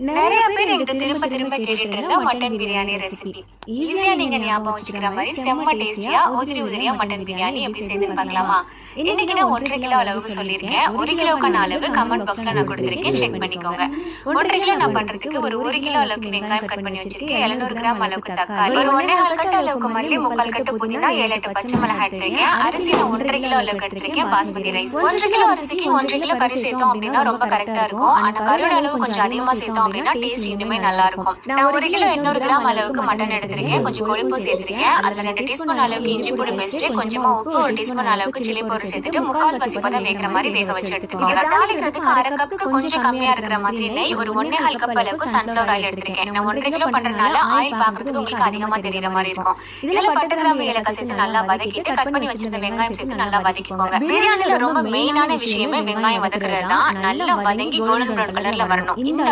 நிறைய பேர் என்கிட்ட திரும்ப திரும்ப கேட்டுட்டு இருந்த மட்டன் பிரியாணி ரெசிபி. ஈஸியா நீங்க ஞாபகம் வச்சுக்கிற மாதிரி செம்ம டேஸ்டியா உதிரி உதிரியா மட்டன் பிரியாணி எப்படி செய்யுதுன்னு பார்க்கலாமா? இன்னைக்கு நான் 1.5 கிலோ அளவுக்கு சொல்லியிருக்கேன். 1 கிலோக்கான அளவு கமெண்ட் பாக்ஸ்ல நான் கொடுத்திருக்கேன், செக் பண்ணிக்கோங்க. 1.5 கிலோ நான் பண்றதுக்கு ஒரு 1 கிலோ அளவுக்கு வெங்காயம் கட் பண்ணி வச்சிருக்கேன். 700 கிராம் அளவுக்கு தக்காளி, ஒரு 1.5 கட்டு அளவுக்கு மல்லி, 3/4 கட்டு புதினா, 7-8 பச்சை மிளகாய் எடுத்திருக்கேன். அரிசி நான் 1.5 கிலோ அளவுக்கு எடுத்திருக்கேன், பாஸ்மதி ரைஸ். 1 கிலோ அரிசிக்கு 1 கிலோ கறி சேர்த்தோம் அப்படின்னா ரொம்ப கரெக்டா இருக்கும். ஆனா கறியோட அளவு கொஞ்சம் அதிகமா சேர்த்தோம் அப்படின்னா டேஸ்ட் இன்னுமே நல்லா இருக்கும். நான் 1 கிலோ 800 கிராம் அளவுக்கு மட்டன் எடுத்திருக்கேன். கொஞ்சம் கொழுப்பு சேர்த்திருக்கேன். அதுல 2 டீஸ்பூன் அளவுக்கு இஞ்சி பூண்டு பேஸ்ட், கொஞ்சமா உப்பு, 1 டீஸ்பூன் அளவுக்கு சில்லி பவுடர் சேர்த்துட்டு 3/4 பதம் வேகிற மாதிரி வேக வச்சு எடுத்துக்கோங்க. தாளிக்கிறதுக்கு 1/2 கப்புக்கு கொஞ்சம் கம்மியா இருக்கிற மாதிரி நெய், ஒரு 1.5 கப் அளவுக்கு சன்ஃபிளவர் ஆயில் எடுத்திருக்கேன். நான் 1.5 கிலோ பண்றதுனால ஆயில் பாக்குறதுக்கு உங்களுக்கு அதிகமா தெரியற மாதிரி இருக்கும். இதுல பட்டை கிராம்பு ஏலக்காய் சேர்த்து நல்லா வதக்கிட்டு கட் பண்ணி வச்சிருந்த வெங்காயம் சேர்த்து நல்லா வதக்கிக்கோங்க. பிரியாணில ரொம்ப மெயினான விஷயமே வெங்காயம் வதக்குறது தான். நல்லா வதங்கி கோல்டன் ப்ரௌன் கலர்ல வரணும். இந்த